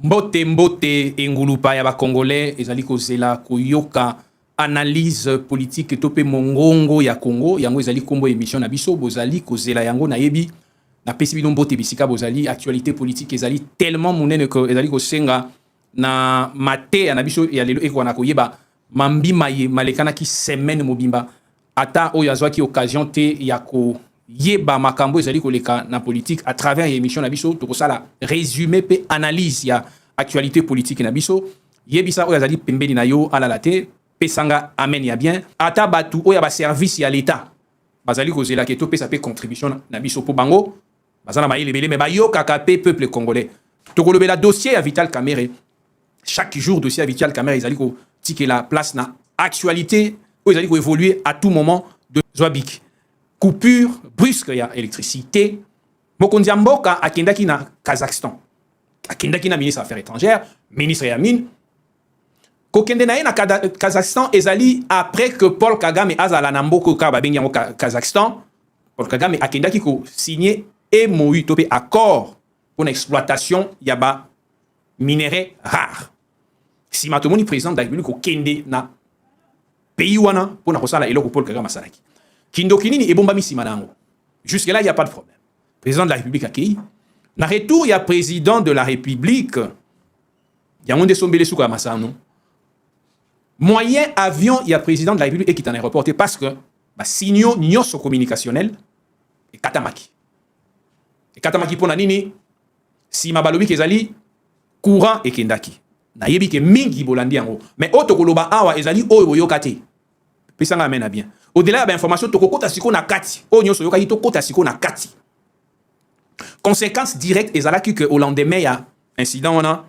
Mbote engulupa ya ba Congolais ezali kozela koyoka analyse politique topé mongongo ya Congo yango ezali kombo émission na biso bozali kozela yango na yebi na pesi bino mbote bisika bozali actualité politique ezali tellement monene que ezali kosenga na mate na biso ya lelo ekwana koyeba mambima ye malekana ki semaine mobimba ata oyo azwaki occasion te ya ko yeba makambo ezali koleka na politique à travers émission na biso to kosala résumé pe analyse ya actualité politique na biso yebisa oyo azali pembeni na yo alala te pesanga amen ya bien ata batu oyo ba service ya l'état bazali kozela ke to pesa pe contribution na biso po bango bazana ba yelebele me ba yokaka pe peuple congolais to kolobela dossier ya Vital Kamerhe chaque jour dossier ya Vital Kamerhe ezali ko tike la place na actualité oyo ezali ko évoluer à tout moment de Zouabik. Coupure brusque ya électricité. Mokonzi ya mboka akendaki na Kazakhstan. Akendaki na ministre des Affaires étrangères, ministre ya mine. Kokende na ye na Kazakhstan ezali après que Paul Kagame azala na mboko ka babengi yango Kazakhstan. Paul Kagame akendaki ko signer MOU topé accord pour l'exploitation ya ba minerais rares. Si matomoni président de la République kokende na pays wana pour na kosala eloko Paul Kagame asalaki. Kindokinini ebombami simanango. Jusque là, il n'y a pas de problème. Président de la République accueilli. Na retour, il y a président de la République. Il y a un des sombelés sous Kamasano. Moyen avion, il y a président de la République qui est en aéroport parce que signaux nyos communicationnel et katamaki. Et katamaki pour nanini si mabalobi kezali courant et kendaki. Na yebi ke mingi bolandi yango. Mais otokoloba awa ezali oyo yokate. Pesanga amena bien. Au-delà de l'information, tu as siko na kati. O nyoso yoka to kota siko na kati. Conséquence directe ezalaki que au lendemain ya incident on a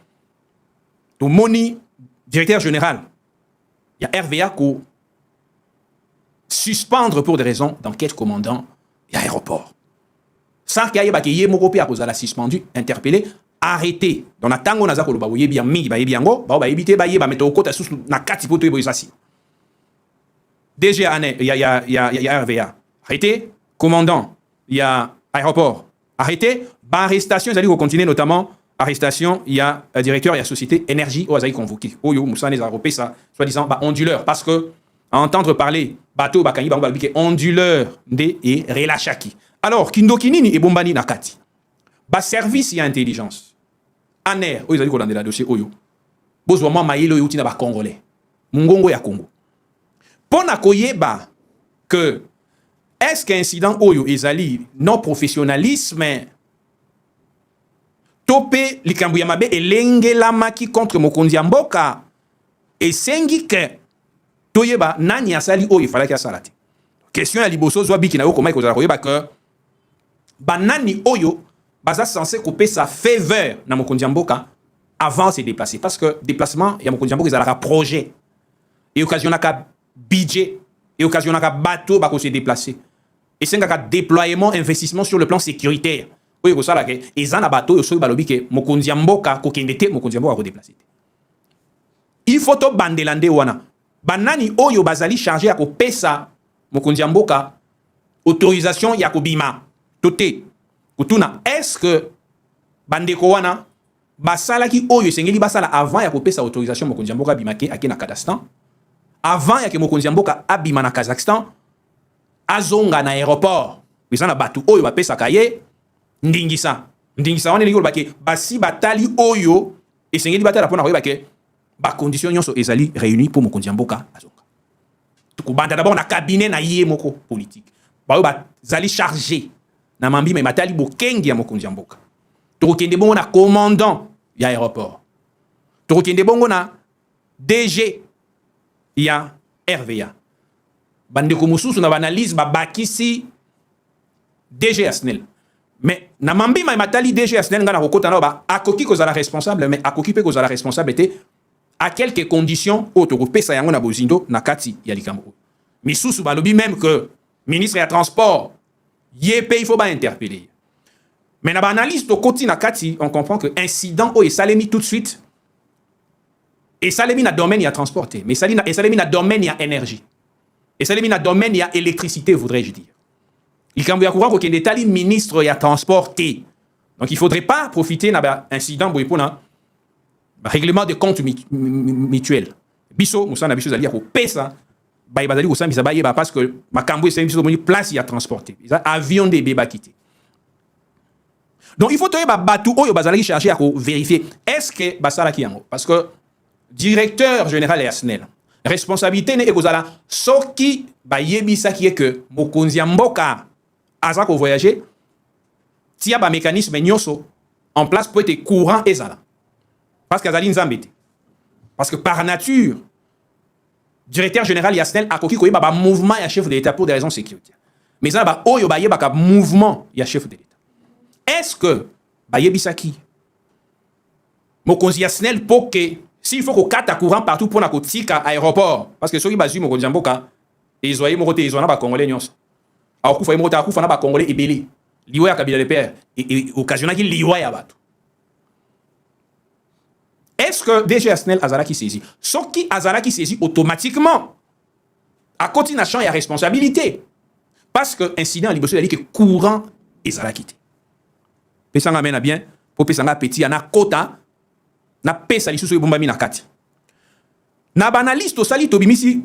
to moni directeur général ya RVA ko suspendre pour des raisons d'enquête commandant ya aéroport. Sans qu'il y ait ba yé moko pe a kozala suspendu, interpellé, arrêté. Dans la tango naza ko lo ba yebi mingi ba yebi yango, ba yebite ba yeba meto kota sous na kati poto ebo isasi. DG il y a RVA. Arrêté. Commandant, il y a aéroport. Arrêté. Arrestation, ils allaient continuer notamment. Arrestation, il y a directeur, il y a société énergie. Oh, ils convoqué. Oh, yo, Moussa, les Européens, ça, soi-disant, onduleur. Parce que, à entendre parler, bateau, bakani, bambalbique, onduleur, de et relachaki. Alors, Kindokinini et Bombani Nakati. Service, il y a intelligence. ANER, oh, ils allaient coller dans le dossier, oh, yo. Bozouama, maïlo, yo, tina, ba Congolais. Mungongo, ya Congo. Pona koyeba que est-ce qu'incident oyo ezali non professionnalisme topé likambu ya mabe elengelamaki contre mokonzi ya mboka esengi ke toyeba nani asali oyo falaki asala te. Question ya liboso Zouabik na yo komai kozala koyeba que banani oyo baza censé couper sa faveur na mokonzi ya mboka avant se déplacer parce que déplacement ya mokonzi ya mboka ezalaka projet et occasionnaka budget et occasion à bateau pour se déplacer. Et c'est un déploiement, investissement sur le plan sécuritaire. Oui, vous savez que les gens bateau, ils sont balobi que mokonzi mboka kokendete mokonzi mboka redéplacer. Il faut to bandelande wana. Banani oyo bazali chargé à ko pesa mokonzi mboka autorisation ya ko bima. Toté. Kutuna est-ce que bandeko wana basala ki oyo sengeli basala avant ya ko pesa autorisation mokonzi mboka bimake akena Kazakhstan? Avant, il y a que Mokonzi Mboka abima na Kazakhstan, azonga na aéroport. Bizana batu oyo ba pesa kaye ndingisa. Ndingisa wane lingo bake basi batali oyo esengeli batala pona koyeba ke ba condition nyonso ezali réuni pour Mokonzi Mboka azonga. Tukubanda d'abord na cabinet na yé moko politique. Ba zali chargé na mambi mais matali bokengi ya Mokonzi Mboka. Tukokende bongo na commandant ya aéroport. Tukokende bongo na DG il y a RVA. Bandeko mususu na analyse ba bakisi DG Asnel. Mais na mambi ma matali DG Asnel ngana kokota na ba akoki kozala responsable mais akoki pe kozala responsable te à quelques conditions auto ko pesa yango na bozindo na kati ya likambo. Misusu balobi même que ministre ya transport yépe il faut ba interpeller. Mais na ba analyse to koti na kati on comprend que incident o esalemi tout de suite. Et ça, il y a domaine, il y a transporté. Mais ça, il y a domaine, il y a énergie. Et ça, il y a domaine, il y a électricité, voudrais-je dire. Il y a courant qu'il y a des ministres, il y a transporté. Donc, il ne faudrait pas profiter d'un incident pour règlement de compte mutuel biso musana biso zali ya ko pesa ba bazali ko sambisa ba yeba parce que makambo ese biso moni place ya transporter avion de beba quitté. Donc il faut toyer ba batu oyo bazali chercher à vérifier est-ce que basala ki yango parce que directeur général ya SNEL responsabilité ne ekozala soki ba yebisa ki que mokonzi ya mboka aza ko voyager tia ba mécanisme nyoso en place pour être courant ezala parce que azali nzambete parce que par nature directeur général ya SNEL akoki koyeba ba mouvement ya chef de l'État pour des raisons sécuritaires mais ça ba oyo ba yeba ka mouvement ya chef de l'État. Est-ce que ba yebisaki mokonzi ya SNEL pour que s'il faut qu'on kata courant partout pour na kotika aéroport parce que soki bazui mokonzi mboka ezoye mokote ezona ba congolais nyonso akufa mokote akufa na ba congolais ebele liwa ya kabila de père et occasionnaki liwa ya bato. Est-ce que DG SNEL azalaki saisi soki azalaki saisi automatiquement à continue champ ya responsabilité parce que incident liboso dali que courant ezalaki te pesanga mena bien pour pesanga petit ana kota na pesa lisusu ebombami na kati na banaliste osali tobimisi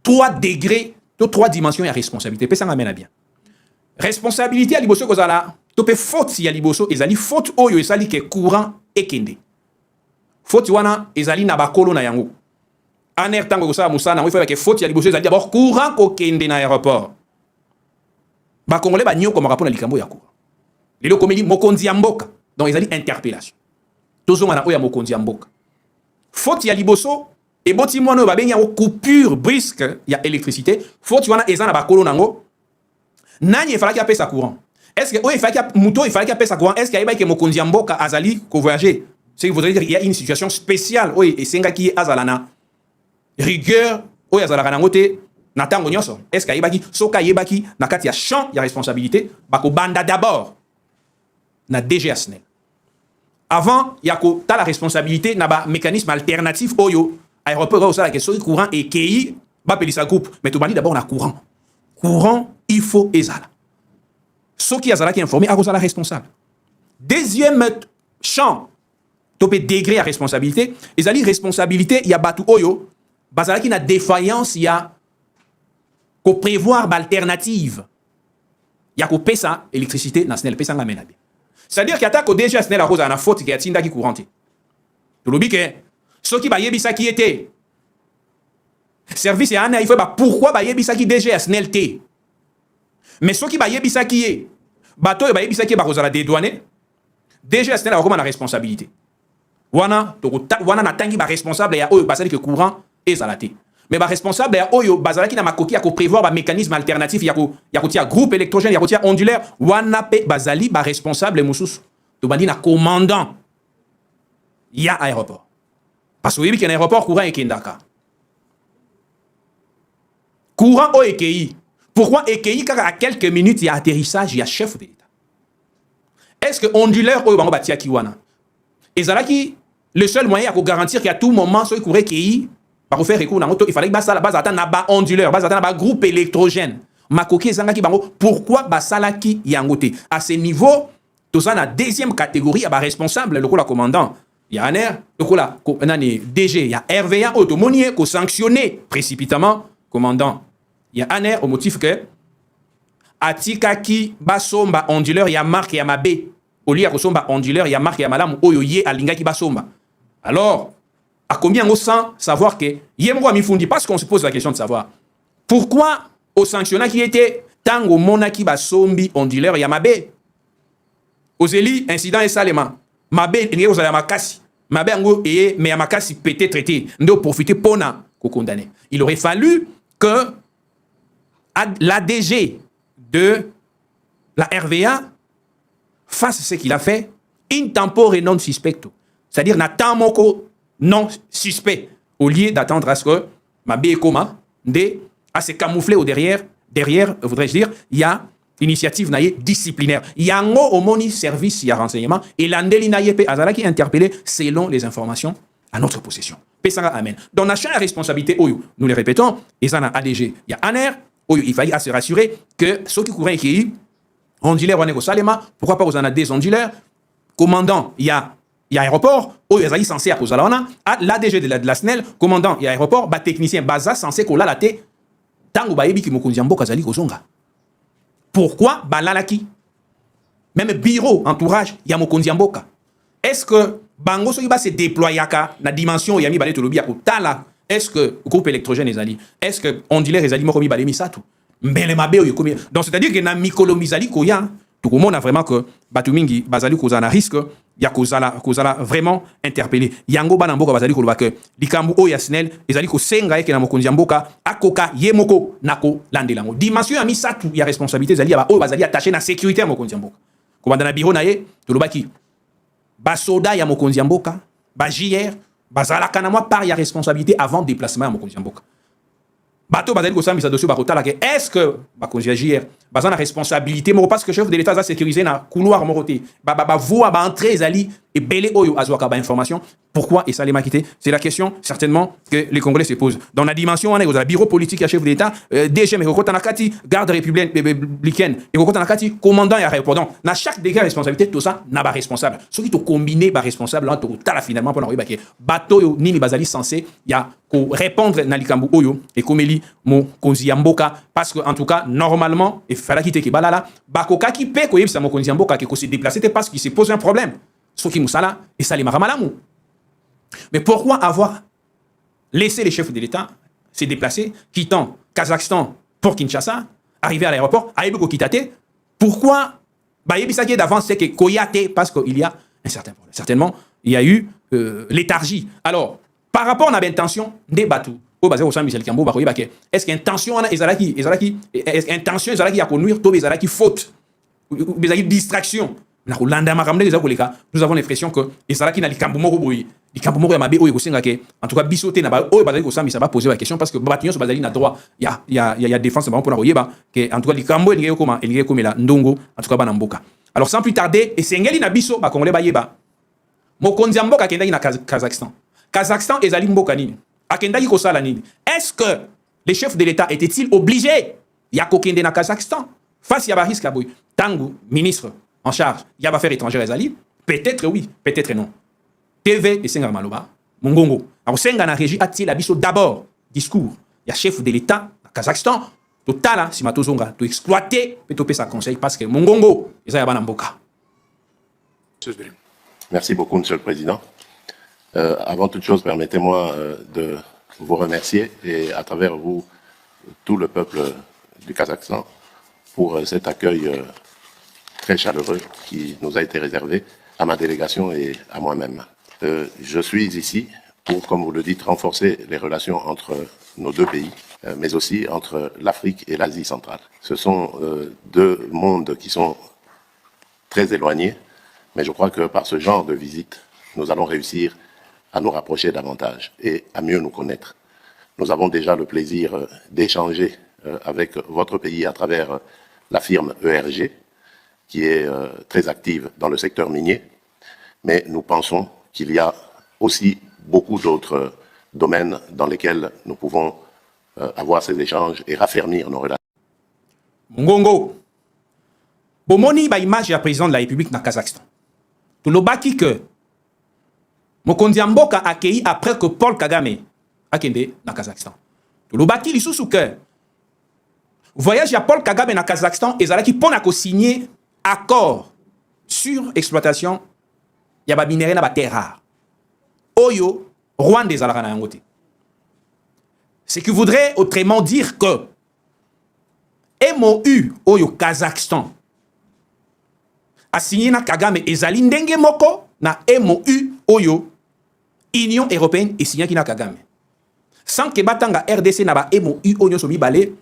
3 degrés to 3 dimensions ya responsabilité pesanga mena bien responsabilité ya liboso kozala to pe faute ya liboso ezali faute oyo ezali ke courant ekende faute wana ezali na bakolo na yango aner tango kosala musana ngo ifaa ke faute ya liboso ezali d'abord courant kokende na aéroport bakongole banyoko makapo na likambo ya courant lelo komeli mokonzi ya mboka donc ezali interpellation tozonga na oya mokonzi ya mboka faute ya liboso eboti mwana oyo babengi yango coupure brusque ya électricité faute wana eza na bakolo nango nani efalaki apesa courant est-ce que oyo efalaki muto efalaki apesa courant est-ce que ayebaki mokonzi ya mboka azali ko voyager c'est que vous allez dire il y a une situation spéciale oyo esengaki azala na rigueur oyo azalaka nango te na tango nyonso est-ce que ayebaki soka ayebaki na kati ya champ ya responsabilité bakobanda d'abord na DG SNEL avant il y a la responsabilité na ba mécanisme alternatif oyo aéroport au sala que soki courant et KI ba pelisa groupe mais to bandi d'abord na courant il faut ezala soki azala qui informé a la responsable deuxième champ topé degré à responsabilité ezali responsabilité il y a batu oyo bazala qui na défaillance il y a ko prévoir ba alternative il y a ko pesa électricité na SNEL pesa ngamena bien. C'est-à-dire qu'il y a déjà SNEL à cause de la faute qui a tinda qui courante. Tu l'oublies que ceux qui baillent ça qui était service et il faut pourquoi baillent ça qui déjà SNEL T. Mais ceux qui baillent ça qui est bateau et baillent ça qui est cause de la dédouaner déjà SNEL a comment la responsabilité. Wana na tangi ba responsable ya oyo basali que courant et zalaté. Mais ba responsable ya oyo bazala ki na makoki ya ko prévoir ba mécanisme alternatif ya ko tia groupe électrogène ya ko tia ondulaire wana pe bazali ba responsable mususu to bandi na commandant ya aéroport parce que oui qu'il y a un aéroport courant ekendaka courant o EKI pourquoi EKI car à quelques minutes il y a atterrissage il y a chef de l'État est-ce que ondulaire oyo bango batia ki wana ezalaki le seul moyen à garantir qu'à tout moment soit courir EKI par faire recours na moto il fallait que basala base ata na ba onduleur base ata na ba groupe électrogène makoki ezangaki bango pourquoi basalaki yangote à ce niveau tout ça na deuxième catégorie ya ba responsable le commandant il y a ANR le nani DG il y a RVA automonier ko sanctionner précipitamment commandant il y a ANR au motif que atikaki basomba onduleur ya marque ya mabe au lieu ko somba onduleur ya marque ya malamu oyo ye alingaki basomba alors à combien on sans savoir que yemro mifundi parce qu'on se pose la question de savoir pourquoi au sanctionnat qui était tango monaki basombi onduleur ya mabe ozeli incident et salema mabe ngeko za makasi mabe ngo et mais ya makasi pété traité ndo profiter pona ko condamner il aurait fallu que la DG de la RVA fasse ce qu'il a fait in tempore non suspecto c'est-à-dire na tamoko non suspect au lieu d'attendre à ce que Mabé Koma à se camoufler au derrière voudrais-je dire il y a initiative naïe disciplinaire il y a un homoni service il y a renseignement et l'andeli naïe pe azala qui interpellé selon les informations à notre possession pesanga amen dans la chaîne de responsabilité oyo nous les répétons et ça na ADG il y a ANR oyo il fallait se rassurer que ceux qui couraient qui ondulaire on est au Salema pourquoi pas aux en a des ondulaires commandant il y a il y a aéroport, où ils sont censés à cause de l'ADG de la SNEL, commandant, il y a aéroport, bah technicien, baza censé qu'on l'a la tête, tant que bah yebi qui mo konzi mboka zali kozonga. Pourquoi bah lalaki? Même bureau, entourage, il y a mo konzi mboka. Est-ce que bango so va se déployer na dimension yami balé tolobi ko tala? Est-ce que groupe électrogène ezali? Est-ce que on dit les ezali mo komi balé misatu? Mbele mabe yo komi. Donc c'est-à-dire que na mikolo mizali koya, tout le monde a vraiment que batumingi bazali kozana risque ya kozala vraiment interpellé. Yango bana mboka bazali koloba que likambu o yasnel ezali ko senga eke na mokonzi mboka akoka yemoko nako landelango. Dimension ya misatu ya responsabilité ezali ya ba o bazali attaché na sécurité ya mokonzi mboka. Ko bandana biro na ye tolobaki ba soda ya mokonzi mboka, ba JR, bazala kana moi par ya responsabilité avant déplacement ya mokonzi mboka. Bateau bazali ko sambisa dossier bakotala ke est-ce que bakonzi JR bazana responsabilité mo parce que chef de l'état a sécurisé na couloir moroté ba voix ba entrée ezali et belé oyo azwaka ba information pourquoi et ça les maquité c'est la question certainement que les Congolais se posent dans la dimension on est au bureau politique ya chef de l'état DG mais kokota nakati garde républicaine et kokota nakati commandant ya aéroport donc na chaque degré responsabilité tout ça na ba responsable ce qui to combiner ba responsable là to tala finalement pour na ba ke bateau yo nini bazali censé ya ko répondre na likambu oyo et komeli mo konzi mboka parce que en tout cas normalement il fallait quitter que balala bakoka qui paie ko yebisa mo konzi mboka que se déplacer parce qu'il se pose un problème ce qui musala et ça les maramalamu. Mais pourquoi avoir laissé les chefs de l'État se déplacer, quittant Kazakhstan pour Kinshasa, arriver à l'aéroport, à Ebeko Kitate? Pourquoi Yebisaki d'avance c'est que Koyate, parce qu'il y a un certain problème. Certainement, il y a eu léthargie. Alors, par rapport à l'intention des bateaux, est-ce qu'intention est-ce intention à conduire, est-ce faute, est-ce distraction? Nous avons l'impression que ezalaki na likambo moko boyi likambo moko ya mabe oyo kosenga ke en tout cas bisoté na ba oyo bazali kosamba ça va poser la question parce que batinyo so bazali na droit ya défense ba pona koyeba que en tout cas likambo elingi koma elingi komela ndongo en tout cas bana mboka. Alors sans plus tarder esengeli na biso ba congolais bayeba mokonzi mboka akendaki na Kazakhstan ezali mboka nini akendaki kosala nini? Est-ce que les chefs de l'État étaient-ils obligés ya kokende na Kazakhstan face ya ba risque boy tangu ministre en charge, il y a affaires étrangères Ezali, peut-être oui, peut-être non. TV et Senga Maloba, Mongongo. Alors Senga na régie a tiré l'abisso d'abord discours. Il y a chef de l'État, Kazakhstan, total si matozonga, to exploiter, peut topé sa conseil parce que Mongongo, ils ont un mboka. Merci beaucoup, Monsieur le Président. Avant toute chose, permettez-moi de vous remercier et à travers vous, tout le peuple du Kazakhstan pour cet accueil très chaleureux qui nous a été réservé à ma délégation et à moi-même. Je suis ici pour, comme vous le dites, renforcer les relations entre nos deux pays, mais aussi entre l'Afrique et l'Asie centrale. Ce sont deux mondes qui sont très éloignés, mais je crois que par ce genre de visite, nous allons réussir à nous rapprocher davantage et à mieux nous connaître. Nous avons déjà le plaisir d'échanger avec votre pays à travers la firme ERG, qui est très active dans le secteur minier, mais nous pensons qu'il y a aussi beaucoup d'autres domaines dans lesquels nous pouvons avoir ces échanges et raffermir nos relations. Mongongo, bomoni ba image ya président de la République na Kazakhstan. Tulobaki que mokonzi mboka accueilli après que Paul Kagame akende na Kazakhstan. Tulobaki lisusu que voyage ya Paul Kagame na Kazakhstan ezalaki pona ko signer accord sur exploitation ya ba minerai na ba terre rare. Oyo Rwanda ezalaka na yango te. Ce qui voudrait autrement dire que MOU oyo Kazakhstan a signé na Kagame ezali ndenge moko na MOU oyo Union européenne et signé na Kagame. Sans que batanga RDC na ba MOU oyo so mibale,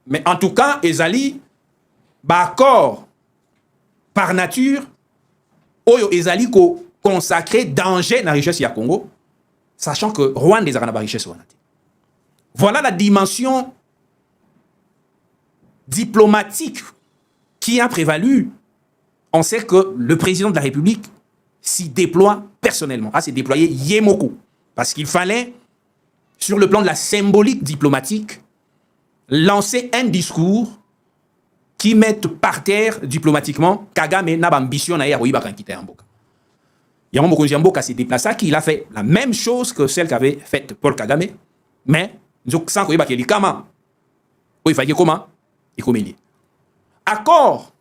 mais en tout cas ezali ba accord par nature, oyo ezali ko consacré danger na richesse ya Congo, sachant que Rwanda ezala na ba richesse wana. Voilà la dimension diplomatique qui a prévalu. On sait que le président de la République s'y déploie personnellement, s'est déployé yemoko, parce qu'il fallait, sur le plan de la symbolique diplomatique, lancer un discours qui mette par terre diplomatiquement Kagame n'a ambition na ya roiba kankita mboka. Yango Mokonzi Mboka s'est déplacé, il a fait la même chose que celle qu'avait faite Paul Kagame, mais sans qu'il y ait Kama. Il fallait comment? Et comment il accord.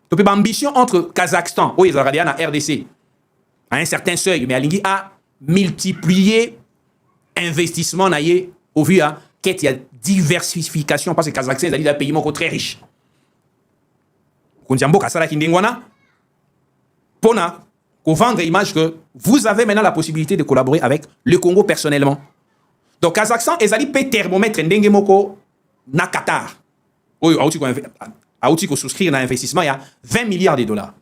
Donc, l'ambition entre Kazakhstan, où ils ont regardé la RDC, à un certain seuil, mais Alingi a multiplié investissement au vu qu'il y a diversification, parce que Kazakhstan est un pays très riche. Mokonzi Mboka Sala Kindengwana, pour vendre l'image que vous avez maintenant la possibilité de collaborer avec le Congo personnellement. Donc, Kazakhstan, ils allaient payer thermomètre Ndengemoko na Qatar. Oui, à souscrire un investissement, il y a 20 milliards de dollars.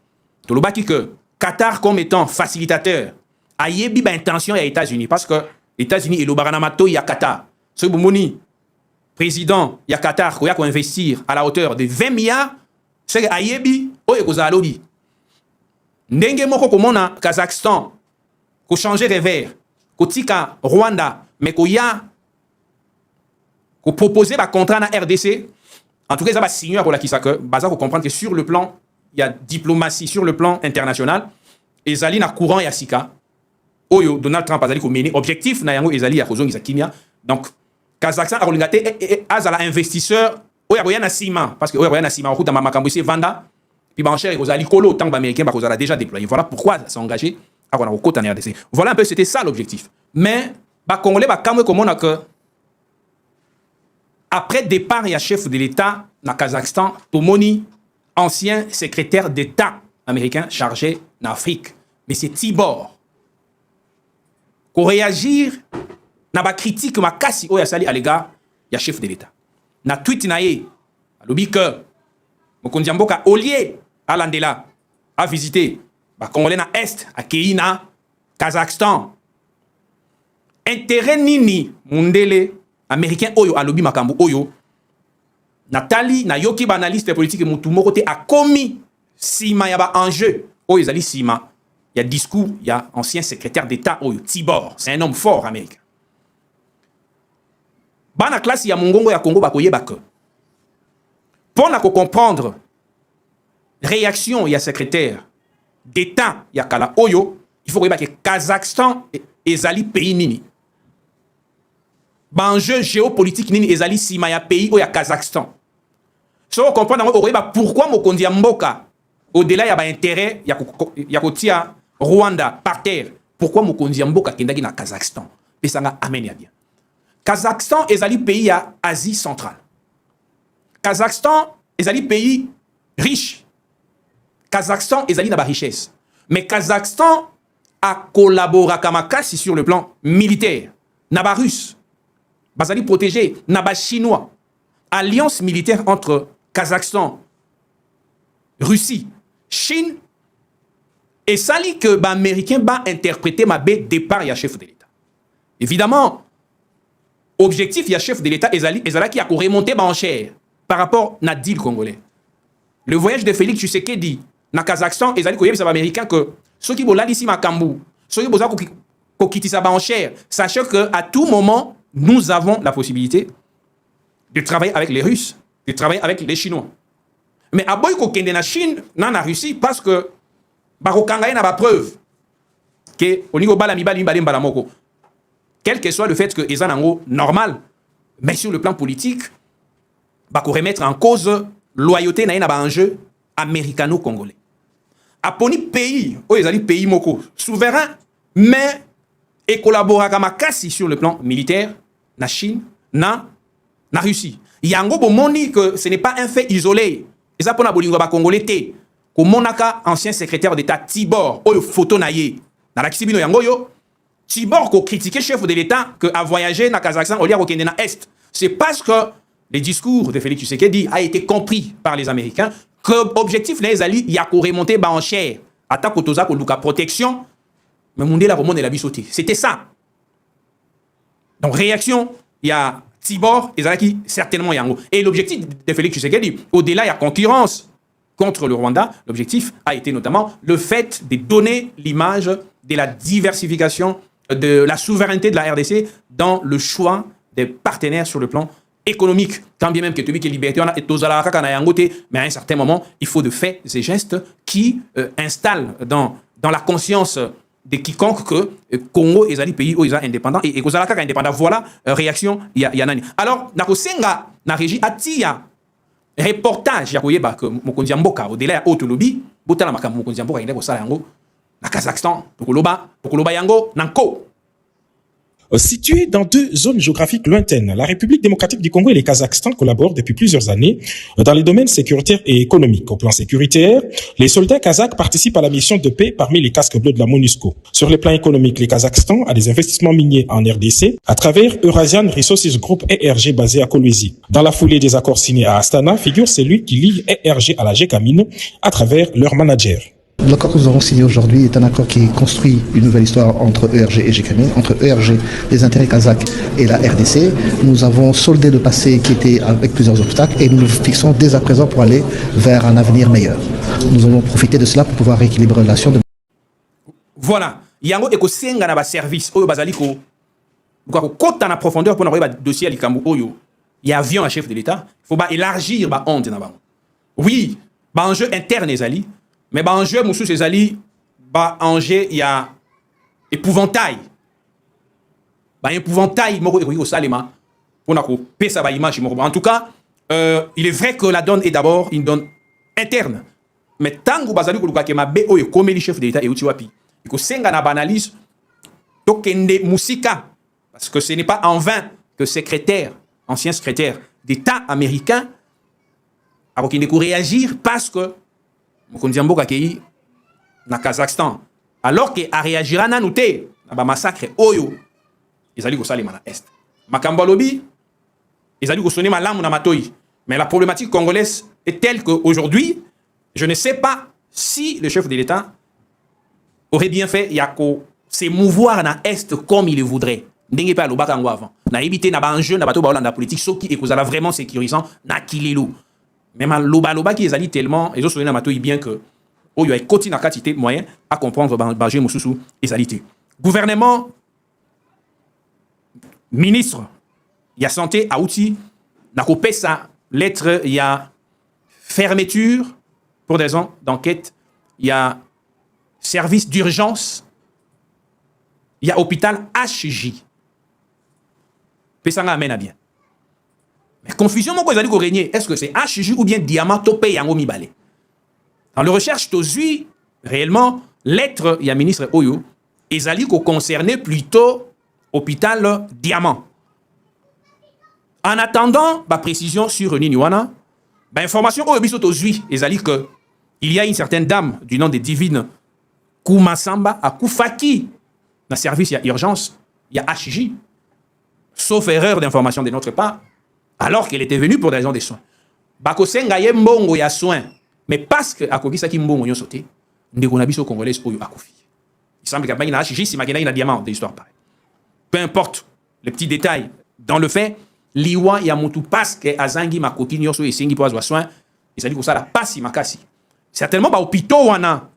Donc, le baki que Qatar, comme étant facilitateur, a eu une intention aux États-Unis, parce que les États-Unis et le Baranamato, il y a Qatar. Ce Boumouni, président, il y a Qatar, qui a investir à la hauteur de 20 milliards, c'est que Ayebi, Oyekoza Alobi. Ndenge moko komona Kazakhstan, ko changer revers, ko tika Rwanda, mais ko ya ko proposer ba contrat na RDC. En tout cas, ça va signer pour la Kisaka. Baza ko comprendre que sur le plan, il y a diplomatie sur le plan international. Ezali na courant ya sika. Oyo Donald Trump azali ko mener objectif na yango ezali ya kozongi za kimia. Donc Kazakhstan a rolingate azala investisseur oya koya na ciment parce que oya koya na ciment okuta makambo se vanda. Puis Bancher et Rosali Kolo, tant qu'Américains, ils ont déjà déployé. Voilà pourquoi s'engager à avoir un côté en RDC. Voilà un peu, c'était ça l'objectif. Mais, les Congolais, comme on a que, après départ, il y a chef de l'État, dans Kazakhstan, Tomoni, ancien secrétaire d'État américain chargé d'Afrique. Mais c'est Tibor. Pour réagir, na ba critique, ma casse, oh, yasali à l'égard, il y a chef de l'État. Na tweet naïe, à l'obi que, Mokonzi Mboka, au lieu à Landela, à visiter, Congolais na Est, à Keïna, Kazakhstan. Intérêt nini, Mundele, Américain, Oyo, Alobi Makambu, Oyo, Nathalie, na yoki analyste politique, Moutoumou, côté, a commis, Sima, yaba enjeu, Oyo, Zali Sima, il y a discours, il y a ancien secrétaire d'État, Oyo, Tibor, c'est un homme fort, américain. Bana classe, il y a Mongongo, il y a Congo, Bakoye, Bako. Pour comprendre réaction, il y a secrétaire d'État, il y a Kala Oyo, il faut que Kazakhstan et Zali pays nini. Banjeu géopolitique nini Zali Simaya pays où il y a Kazakhstan. Si on comprend pourquoi Mokonzi Mboka, au-delà il y a intérêt, il y a Rwanda par terre, pourquoi Mokonzi Mboka kendaki na Kazakhstan. Et ça va amener bien. Kazakhstan et Zali pays à Asie centrale. Kazakhstan est un pays riche. Kazakhstan est un richesse. Mais Kazakhstan a collaboré avec Makassi sur le plan militaire. Naba russe. Bazali protégé. Naba chinois. Alliance militaire entre Kazakhstan, Russie, Chine. Et ça dit que les Américains vont interpréter ma baie départ et chef de l'État. Évidemment, objectif, il y a chef de l'État, Ezala qui a remonté en chair par rapport à deal congolais. Le voyage de Félix Tshisekedi dans Kazakhstan, Ezali qui est américain que ceux qui sont ici à Kambou, ceux qui sont quittés en chair, sachant qu'à tout moment, nous avons la possibilité de travailler avec les Russes, de travailler avec les Chinois. Mais à boy ko kende na Chine, na Russie, parce que Barokangaye n'a pas preuve que au niveau bala mibali balamoko. Quel que soit le fait que Ezanango normal, mais sur le plan politique, bah qu'on remettre en cause loyauté na ba enjeu américano-congolais. Aponi pays, ezali pays moko souverain, mais et collabore avec Makassi sur le plan militaire, na Chine, na Russie. Yango bomoni que ce n'est pas un fait isolé. Et ça pour na bolingo ba congolais té. Ko monaka ancien secrétaire d'État Tibor, oyo photo na ye. Na la kisibino yango yo. Tibor ko critiqué chef de l'État que a voyagé na Kazakhstan au lieu de kende na Est. C'est parce que le discours de Félix Tshisekedi a été compris par les Américains que l'objectif les alliés y a qu'au remonter bas en chair. Attaque au toza ko luka protection. Mais monde la remonte la bisoté. C'était ça. Donc réaction, il y a Tibor et Zalaki certainement yango. Et l'objectif de Félix Tshisekedi, au-delà il y a concurrence contre le Rwanda, l'objectif a été notamment le fait de donner l'image de la diversification de la souveraineté de la RDC dans le choix des partenaires sur le plan économique. Tant bien même que tu dis que liberté, mais à un certain moment, il faut de faits et gestes qui installent dans dans la conscience de quiconque que Congo est un pays où ils sont indépendants et que Zalaka indépendant. Voilà réaction y a nani. Alors na kosenga na régie atia reportage ya koyeba que mokonzi mboka au-delà ya autolobby botala makambo mokonzi mboka inde ko sala yango na Kazakhstan pokoloba yango nanko. Situés dans deux zones géographiques lointaines, la République démocratique du Congo et le Kazakhstan collaborent depuis plusieurs années dans les domaines sécuritaires et économiques. Au plan sécuritaire, les soldats kazakhs participent à la mission de paix parmi les casques bleus de la MONUSCO. Sur le plan économique, le Kazakhstan a des investissements miniers en RDC à travers Eurasian Resources Group ERG basé à Kolwezi. Dans la foulée des accords signés à Astana, figure celui qui lie ERG à la GECAMINE à travers leur manager. L'accord que nous avons signé aujourd'hui est un accord qui construit une nouvelle histoire entre ERG et GECAMINE, entre ERG, les intérêts kazakhs et la RDC. Nous avons soldé le passé qui était avec plusieurs obstacles et nous nous fixons dès à présent pour aller vers un avenir meilleur. Nous allons profiter de cela pour pouvoir rééquilibrer la relation. Voilà. Yango eko senga na ba service oyo bazali ko kota na profondeur pour na ba dossier à likambo oyo. Il y a avion à chef de l'État. Il faut ba élargir ba onde na ba. Oui, ba enjeu interne ezali. Mais bah enjeu moussou ces alliés bah enjeu il y a épouvantail moko au salema pour na ko pesa ba image moko. En tout cas il est vrai que la donne est d'abord une donne interne, mais tango bazali ko luka ke mabe oyo comme le chef de l'État et uti wapi il ko senga na banalise tokende musika parce que ce n'est pas en vain que ancien secrétaire d'État américain a réagir parce que mokonzi mboka kei na Kazakhstan alors que a réagira na nouté na ba massacre oyo ezali ko salima na est makambo lobi ezali ko sonner malamu na matoi. Mais la problématique congolaise est telle que aujourd'hui je ne sais pas si le chef de l'État aurait bien fait yako s'émouvoir na est comme il le voudrait ndenge pa lobaka ngo avant na éviter na ba enjeu na bato ba Hollande politique so qui ekozala vraiment sécurisant na kilelu. Même loba qui est tellement, et je souviens bien que il y a une quantité de moyens à comprendre Bangé Moussoussou et Salité. Gouvernement, ministre, il y a santé, à outils, n'a coupé sa lettre, il y a fermeture pour des raisons d'enquête, il y a service d'urgence, il y a hôpital HJ. Pesanga amène à bien. Mais confusion, mon quoi, régner. Est-ce que c'est HJ ou bien diamant topé yango mibale? Dans le recherche, tozui, réellement, lettre, il y a ministre Oyo, ezali ko concerné plutôt hôpital diamant. En attendant, ma précision sur Niniwana, information Oyo biso tozui, ezali que il y a une certaine dame du nom de Divine Koumasamba à Koufaki, dans le service, il y a urgence, il y a HJ, sauf erreur d'information de notre part, alors qu'elle était venue pour des raisons de soins. Bako senga ye mbongo ya soins, mais parce que akokisa ki mbongo nyo sauté, ndeko na biso congolais oyo akufi. Il semble qu'il y a HJ, si makina ina diamant de l'histoire pareil. Peu importe les petits détails, dans le fait, liwa ya mutu parce que azangi makoti nyoso esengi po azwa soins, ezali ko sala pasi makasi. Certainement ba hôpitaux wana,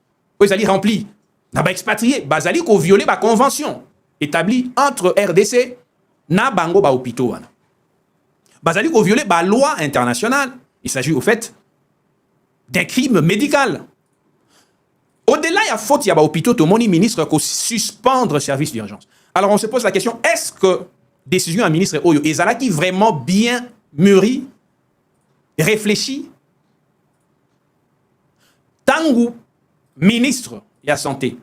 ezali rempli, na ba expatrié, bazali ko violer ba convention établie entre RDC na bango ba hôpitaux wana. Bazali ko violer la loi internationale. Il s'agit au fait d'un crime médical. Au-delà, il y a faute, il y a hôpitaux, tout le monde ministre qui suspendre le service d'urgence. Alors on se pose la question, est-ce que décision à ministre Oyo ezalaki vraiment bien mûri, réfléchi? Tangu ministre de la santé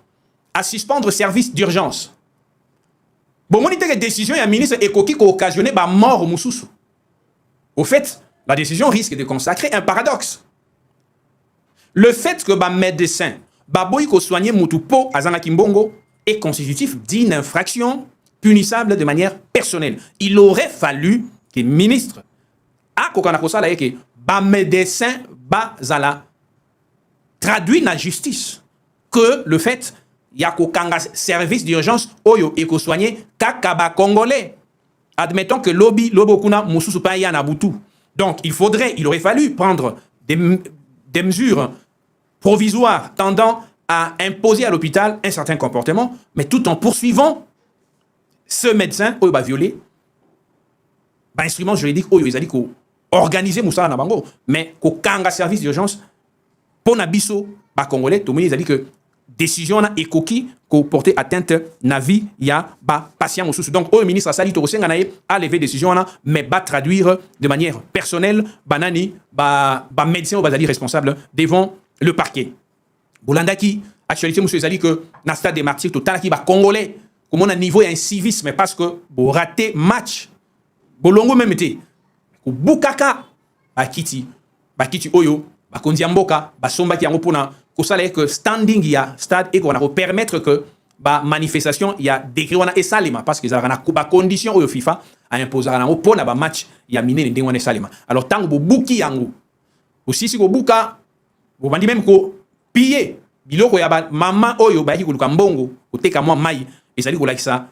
à suspendre le service d'urgence. Bon, on dit que décision à ministre Ekoki qui a occasionné la mort au Moussoussou. Au fait, la décision risque de consacrer un paradoxe. Le fait que les médecins baboy soigner Moutupo à Zanakimbongo est constitutif d'une infraction punissable de manière personnelle. Il aurait fallu que le ministre a que les médecins bazala traduit la justice que le fait il y a un service d'urgence oyo et soigner kakaba congolais. Admettons que lobby kuna mususu pa ya na butu. Donc il aurait fallu prendre des mesures provisoires tendant à imposer à l'hôpital un certain comportement, mais tout en poursuivant ce médecin oyo ba violé ba instrument juridique oyo ezali ko organiser musala na bango, mais ko kanga service d'urgence pour na biso ba congolais to moni ezali que décision na ekoki ko porter atteinte na vie ya ba patient mosusu. Donc au ministre Sali Torosenga na a levé décision na mais ba traduire de manière personnelle banani ba médecin ou bazali responsable devant le parquet. Bolanda ki actualité monsieur Zali que na stade des martyrs total ki ba congolais comme on a niveau ya un civisme parce que bo raté match bolongo même été ko bukaka bakiti oyo bakonzi mboka basomba ki yango pona ko sala que standing ya stade et qu'on a permettre que ba manifestation ya décret wana esalema parce que ça na ba condition oyo FIFA a imposer na pona ba match ya minene ndenge wana esalema. Alors tango bo buki yango aussi si ko buka bo bandi même ko piller biloko ya ba mama oyo ba ki kuluka mbongo oteka mwa mai ezali ko lakisa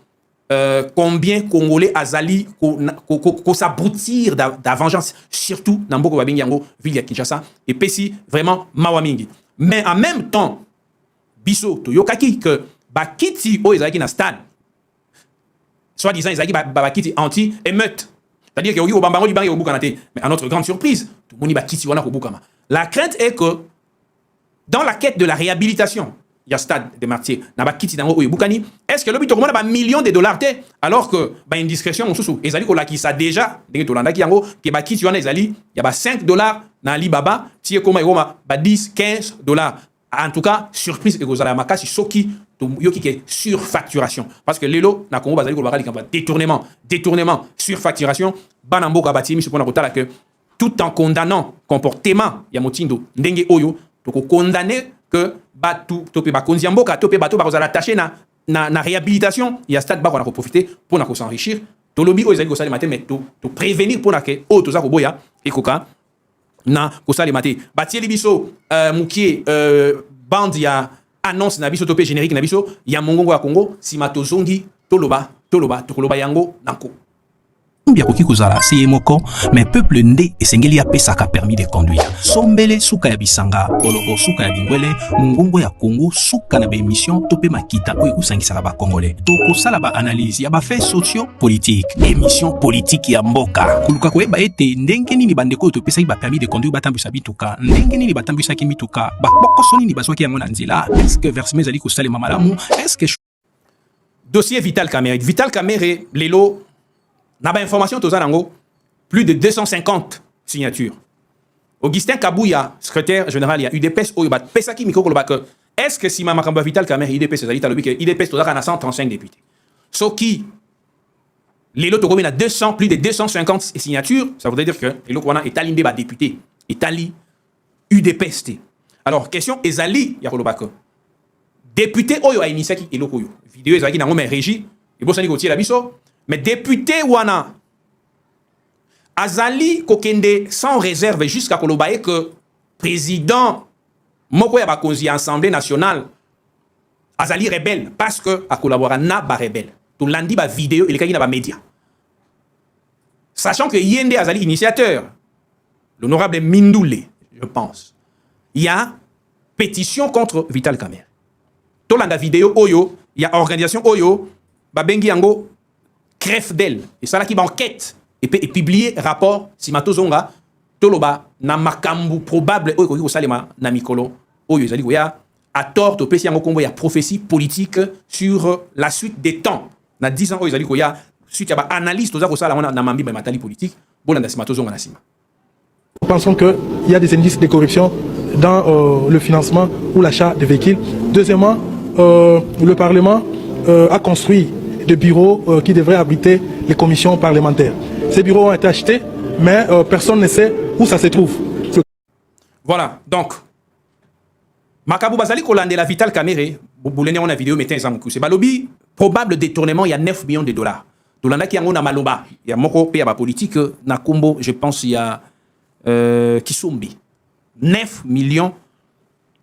combien Congolais azali ko s'abrutir da vengeance surtout dans Mboko Babingi yango ville ya Kinshasa et pesi vraiment mawamingi. Mais en même temps biso to yokaki que bakiti o ezali na stade soit disant ezali bakiti anti émeute, c'est-à-dire que yoki obambango libangi obuka te, mais à notre grande surprise tout moni bakiti wana ko bukama. La crainte est que dans la quête de la réhabilitation il y a stade de martyrs na ba kiti nango oyo bukani, est-ce que le but ba millions de dollars te alors que ba indiscrétion mosusu ezali ko laki ça déjà ndenge to landaki yango ke ba kiti wana ezali ya ba 5 dollars na Alibaba tie koma yoma ba 10 15 dollars. En tout cas surprise ekozala makasi soki to yoki ke surfacturation parce que lelo na Congo bazali ko bakali kamba détournement surfacturation bana mboka batimi mi supona kotala que tout en condamnant comportement ya motindo ndenge oyo to ko condamner que batu topé ba konzi mboka topé bato ba kozala attaché na réhabilitation il y a stade ba qu'on a profiter pour na ko s'enrichir to lobby o ezali ko sala matin mais to prévenir pour na ke o to za ko boya et koka na ko sala matin batieli biso mukie band ya annonce na biso topé générique na biso ya mongongo ya Congo simato zongi toloba tokoloba yango nanko Mbia koki kozala si moko mais peuple nde esengeli apesaka permis de conduire sombele suka ya bisanga kolobo suka ya bingwele mungongo ya Congo suka na ba émission topé makita oyo kusangisaka ba congolais to kosala ba analyse ya ba faits socio politique émission politique ya mboka kuluka koyeba ete ndenge nini bandeko to pesa ba permis de conduire batambisa bituka ndenge nini batambisa ki mituka ba pokoso nini bazwaki yango na nzela est-ce que versement zali ko salema malamu est-ce que dossier Vital Kamerhe lelo na ba information to zanango plus de 250 signatures. Augustin Kabouya, secrétaire général ya UDPS oyo bat pesaki miko koloba que est-ce que si ma makamba Vital Kamerhe UDPS ezali talobi que UDPS to na 135 députés. Soki lelo to komina 200 plus de 250 signatures, ça voudrait dire que lelo ko wana etalimbe ba député, etali UDPS te. Alors question ezali ya koloba que député oyo a initiaki eloko yo. Vidéo ezali nango mais régie et bosani ko tiela biso. Mais député wana azali kokende sans réserve jusqu'à kolobaye que président moko ya bakonzi Assemblée nationale azali rebelle parce que a collaboré na ba rebelle. To landi ba vidéo il kaki na ba média. Sachant que Yende azali initiateur, l'honorable Mindoule, je pense. Il y a pétition contre Vital Kamerhe. To landa vidéo oyo, il y a organisation oyo ba bengi yango crève d'elle et ça là qui enquête et publier rapport si matozonga toloba na makambu probable oyo ko salema na mikolo oyo ezali ko ya a tort to pesi yango kombo ya prophétie politique sur la suite des temps na 10 ans oyo ezali ko ya suite ya ba analyse toza ko sala na mambi ba matali politique bolanda si matozonga na sima. Nous pensons qu'il y a des indices de corruption dans le financement ou l'achat de véhicules. Deuxièmement, le Parlement a construit de bureaux qui devraient abriter les commissions parlementaires. Ces bureaux ont été achetés, mais personne ne sait où ça se trouve. Voilà, donc, Makabu Bazali Kolande la Vital Kamerhe, boulene on a vidéo mettez ensemble. C'est balobi probable détournement il y a 9 millions de dollars. Dolanda qui a maloba, il y a moko pe ba politique na Kombo, je pense il y a Kisumbi. 9 millions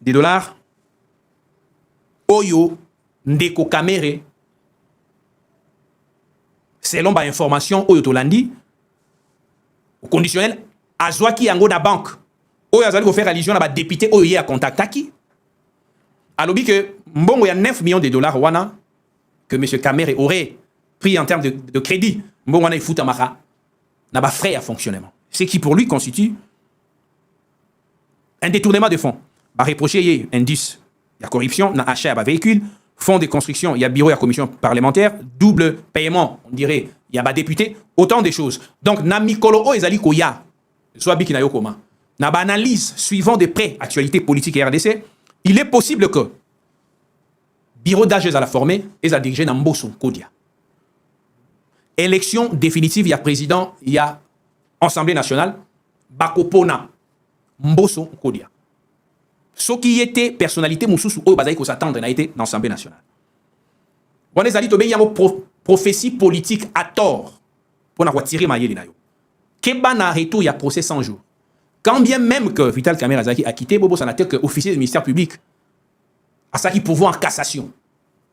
de dollars. Oyo ndeko Kamerhe selon ba information oyo tolandi au conditionnel azwaki yango na banque oyo azali ko faire allusion na ba député oyo ye a contactaki alobi que mbongo ya 9 millions de dollars wana que monsieur Kamerhe aurait pris en termes de crédit mbongo wana ifuta maka na ba frais à fonctionnement, ce qui pour lui constitue un détournement de fonds. Ba reprocher ye indice y a corruption, na achat à véhicule, fonds de construction, il y a bureau, il y a commission parlementaire, double paiement, on dirait, il y a député, autant de choses. Donc, na mikolo o ezali koya, soit biki na yokoma, na ba analyse suivant de près actualité politique et RDC, il est possible que bureau d'âge à la former et à diriger dans Mbosso Kodia. Élection définitive, il y a président, il y a Assemblée nationale, Bakopona, Mbosso Kodia. Ce qui était personnalité, Moussous, ou Bazaï, qu'on s'attendre, n'a été dans l'Assemblée nationale. On est allé tomber, il y a une prophétie politique à tort pour nous tirer ma yéli. Keba na retour, il y a procès 100 jours. Quand bien même que Vital Kamerhe Azaki a quitté Bobo Sanateur, que officier du ministère public, a sali pouvoir en cassation.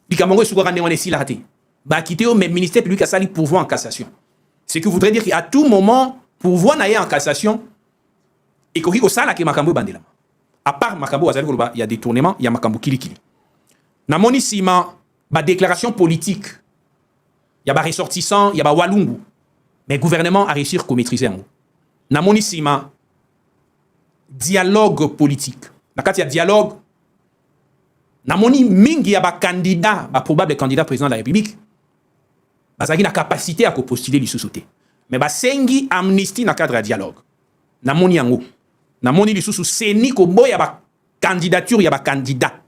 Il y a un soukou rande on est si raté. Bah quitté au même ministère public a sali pouvoir en cassation. Ce qui voudrait dire qu'à tout moment, pouvoir n'aille en cassation, et qu'il y a ça qui est Makambo Bandela. À part Makambo, il y a des tournements, il y a Makambo Kilikili. Dans mon ici, ma déclaration politique, il y a des ressortissants, il y a des Walungu. Mais le gouvernement a réussi à maîtriser en haut. Dans mon ici, dialogue politique. Quand il y a dialogue, dans mon ici, il y a des candidats, des probables candidats président de la République. Il y a une capacité à postuler les sous-sautés. Mais il y a une amnistie dans le cadre de dialogue. Dans mon ici, na moni lisusu seni ko boya ba candidature ya ba candidat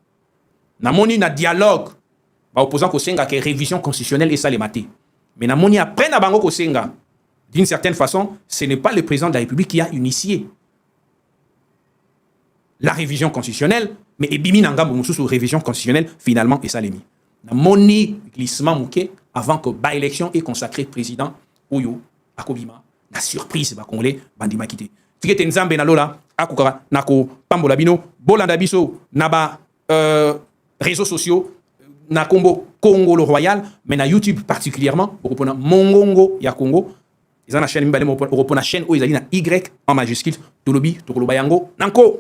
na moni na dialogue ba opposant ko senga que révision constitutionnelle et ça les maté mais na moni après na bango ko senga d'une certaine façon ce n'est pas le président de la République qui a initié la révision constitutionnelle mais ebimi na ngambo mususu révision constitutionnelle finalement et ça les mis na moni glissement mouké avant que ba élection est consacré président oyo akobima na surprise ba congolais bandima quitté tikete nzambe na lola akukara nako pambola bino bolanda biso na ba réseaux sociaux na Congo le Royal mais na YouTube particulièrement opona Mongongo ya Congo ils ont la chaîne mbale opona chaîne o ezali na Y en majuscule tolobi tokoloba yango nanko